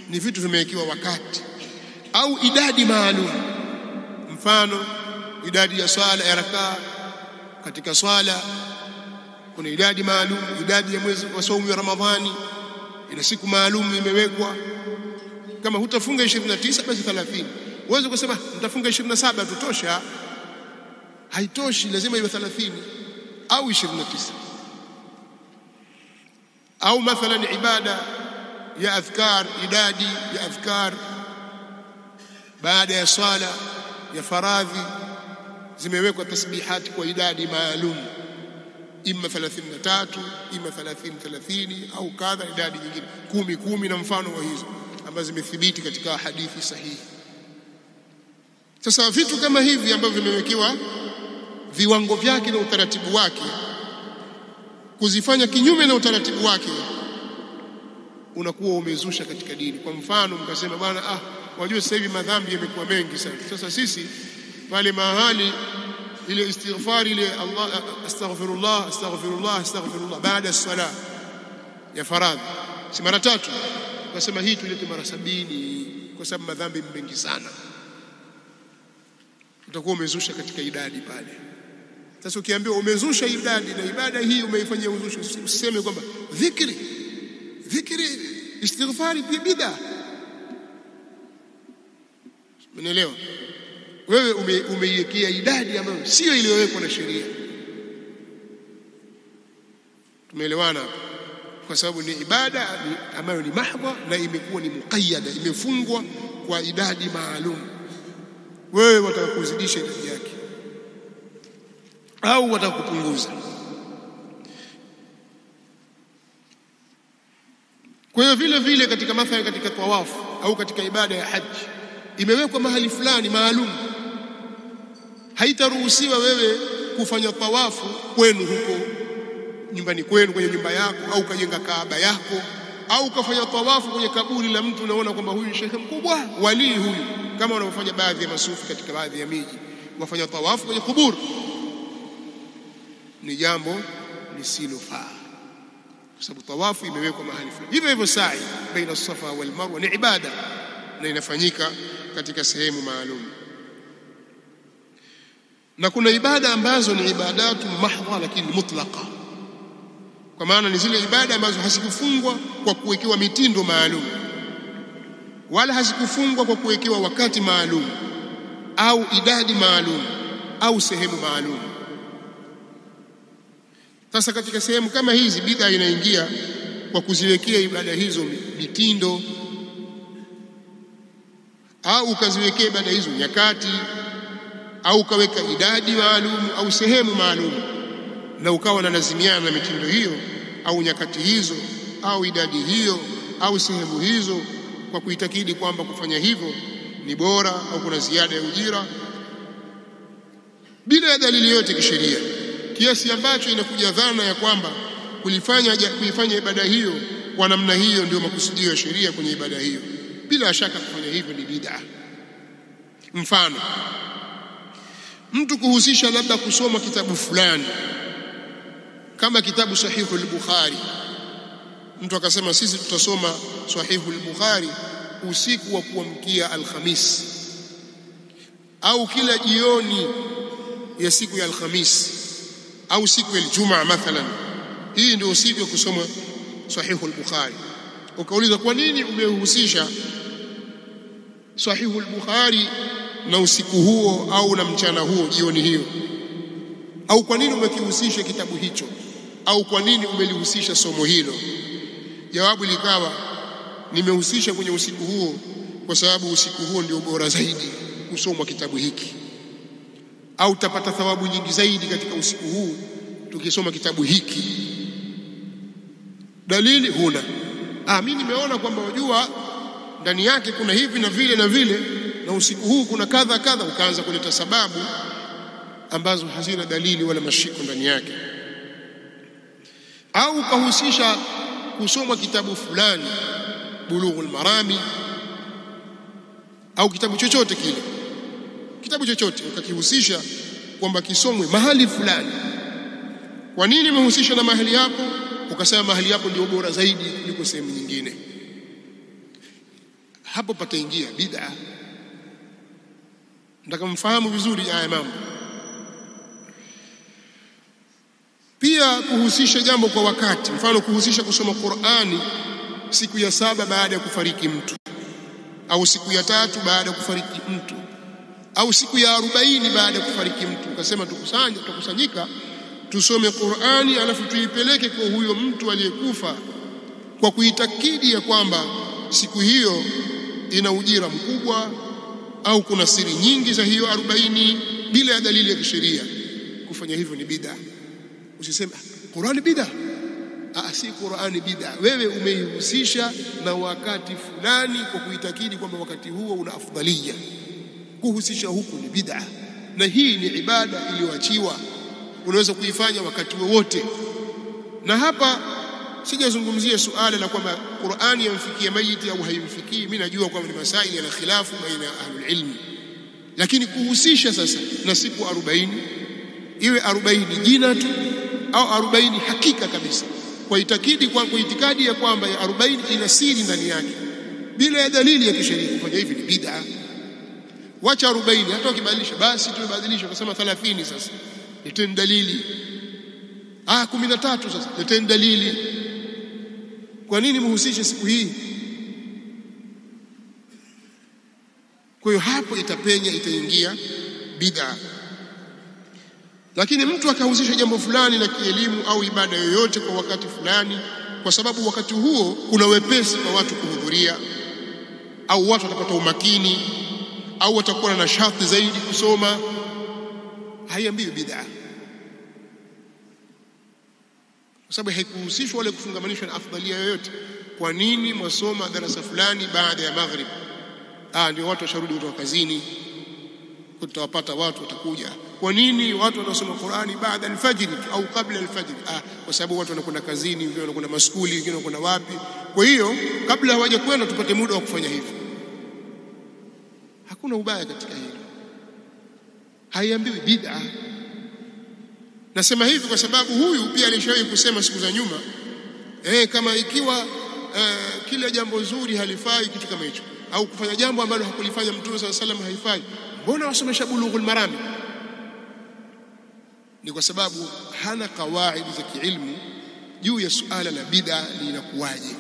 ni vitu vimewekewa wakati au idadi maalum. Mfano, idadi ya swala ya rakaa katika swala kuna idadi maalum. Idadi ya mwezi wa saumu ya Ramadhani ina siku maalum imewekwa. Kama hutafunga 29 basi 30. Uweze kusema nitafunga 27 tutosha, haitoshi, lazima iwe 30 au 29. Au mathalan ibada ya adhkar, idadi ya adhkar baada ya swala ya faradhi zimewekwa tasbihati kwa idadi maalum, imma 33, imma 30 au kadha, idadi nyingine 10 na mfano wa hizo ambazo zimethibiti katika hadithi sahihi. Sasa vitu kama hivi ambavyo vimewekewa viwango vyake na utaratibu wake, kuzifanya kinyume na utaratibu wake unakuwa umezusha katika dini. Kwa mfano mkasema bwana, wajua sasa hivi madhambi yamekuwa mengi sana, sasa sisi pale mahali ile istighfar ile Allah astaghfirullah baada ya swala ya faradhi si mara 3, ukasema hii tulete mara 70 kwa sababu madhambi mengi sana, utakuwa umezusha katika idadi pale. Sasa ukiambiwa umezusha idadi na ibada hii umeifanyia uzusha, usiseme kwamba dhikri istighfari pia bid'a. Umeelewa? Wewe umeiwekea idadi ambayo sio iliyowekwa na sheria. Tumeelewana hapa? Kwa sababu ni ibada ambayo ni mahdha na imekuwa ni muqayyada, imefungwa kwa idadi maalum. Wewe wataka kuzidisha idadi yake au wataka kupunguza. Kwa hiyo vile vile katika mathalan katika tawafu au katika ibada ya haji imewekwa mahali fulani maalum. Haitaruhusiwa wewe kufanya tawafu kwenu huko nyumbani kwenu kwenye nyumba yako, au kajenga Kaaba yako, au kafanya tawafu kwenye kaburi la mtu unaona kwamba huyu shekhe mkubwa, wali huyu, kama wanavyofanya baadhi ya masufi katika baadhi ya miji, wafanya tawafu kwenye kuburi. Ni jambo lisilofaa, kwa sababu tawafu imewekwa mahali fulani. Hivyo hivyo sa'i baina Safa wal Marwa ni ibada na inafanyika katika sehemu maalum. Na kuna ibada ambazo ni ibadatu mahdha lakini mutlaqa, kwa maana ni zile ibada ambazo hazikufungwa kwa kuwekewa mitindo maalum, wala hazikufungwa kwa kuwekewa wakati maalum au idadi maalum au sehemu maalum. Sasa katika sehemu kama hizi bid'a inaingia kwa kuziwekea ibada hizo mitindo, au ukaziwekea ibada hizo nyakati, au ukaweka idadi maalum au sehemu maalum, na ukawa na lazimiana na mitindo hiyo au nyakati hizo au idadi hiyo au sehemu hizo, kwa kuitakidi kwamba kufanya hivyo ni bora au kuna ziada ya ujira, bila dalili yote kisheria, kiasi ambacho inakuja dhana ya kwamba kuifanya ibada hiyo kwa namna hiyo ndio makusudio ya sheria kwenye ibada hiyo. Bila shaka kufanya hivyo ni bid'a. Mfano, mtu kuhusisha labda kusoma kitabu fulani kama kitabu Sahihu al-Bukhari. Mtu akasema sisi tutasoma Sahihu al-Bukhari usiku wa kuamkia Alhamis, au kila jioni ya siku ya Alhamis, au siku ya Ijumaa mathalan. Hii ndio siku ya kusoma Sahihu al-Bukhari. Ukauliza kwa nini umehusisha Sahihu al-Bukhari na usiku huo au na mchana huo, jioni hiyo? Au kwa nini umekihusisha kitabu hicho? Au kwa nini umelihusisha somo hilo? Jawabu likawa nimehusisha kwenye usiku huo kwa sababu usiku huo ndio bora zaidi kusomwa kitabu hiki, au utapata thawabu nyingi zaidi katika usiku huu tukisoma kitabu hiki. Dalili huna. Mimi nimeona kwamba wajua ndani yake kuna hivi na vile na vile, na usiku huu kuna kadha kadha, ukaanza kuleta sababu ambazo hazina dalili wala mashiko ndani yake. Au ukahusisha kusoma kitabu fulani, Bulughul Marami au kitabu chochote kile, kitabu chochote ukakihusisha kwamba kisomwe mahali fulani. Kwa nini umehusisha na mahali hapo? Ukasema mahali hapo ndio bora zaidi kuliko sehemu nyingine. hapo pataingia bid'a. Nataka mfahamu vizuri haya mambo. Pia kuhusisha jambo kwa wakati, mfano kuhusisha kusoma Qur'ani siku ya 7 baada ya kufariki mtu, au siku ya 3 baada ya kufariki mtu, au siku ya 40 baada ya kufariki mtu. Ukasema tukusanyika tusome Qur'ani alafu tuipeleke kwa huyo mtu aliyekufa, kwa kuitakidi ya kwamba siku hiyo ina ujira mkubwa au kuna siri nyingi za hiyo 40 bila ya dalili ya kisheria. Kufanya hivyo ni bid'a. Usiseme Qur'ani bid'a. Si Qur'ani bid'a. Wewe umeihusisha na wakati fulani kwa kuitakidi kwamba wakati huo una afdalia. Kuhusisha huku ni bid'a, na hii ni ibada iliyoachiwa, unaweza kuifanya wakati wowote. Na hapa sijazungumzia suala la kwamba Qur'ani yamfikia maiti au haimfikii. Mimi najua kwamba ni masaili yana khilafu baina ya ahlul ilmi, lakini kuhusisha sasa na siku 40, iwe 40 jina tu au 40 hakika kabisa, kwa itikadi ya kwamba ya 40 ina siri ndani yake bila ya dalili ya kisheria, kufanya hivi ni bid'a. Wacha 40, hata ukibadilisha basi tumebadilisha kusema 30 sasa, leteni dalili. 13 sasa, leteni dalili. Kwa nini muhusishe siku hii? Kwa hiyo hapo itapenya, itaingia bid'a. Lakini mtu akahusisha jambo fulani la kielimu au ibada yoyote kwa wakati fulani, kwa sababu wakati huo kuna wepesi kwa watu kuhudhuria, au watu watapata umakini, au watakuwa na nashati zaidi kusoma, haiambiwi bid'a, kwa sababu haikuhusishwa wala kufungamanishwa na afdalia yoyote. Kwa nini mwasoma darasa fulani baada ya maghrib? Ndio watu washarudi kutoka kazini, kutawapata watu watakuja. Kwa nini watu wanasoma Qur'ani baada ya alfajiri au kabla alfajiri? Kwa sababu watu wanakwenda kazini, wengine wanakwenda maskuli, wengine wanakwenda wapi. Kwa hiyo kabla hawaja kwenda tupate muda wa kufanya hivyo. Hakuna ubaya katika hilo, haiambiwi bid'a. Nasema hivi kwa sababu huyu pia alishawahi kusema siku za nyuma, kama ikiwa kila jambo zuri halifai kitu kama hicho, au kufanya jambo ambalo hakulifanya Mtume sallallahu alaihi wasallam haifai, mbona wasomesha Bulughul Marami? Ni kwa sababu hana kawaidi za kiilmu juu ya suala la bid'a linakuwaje.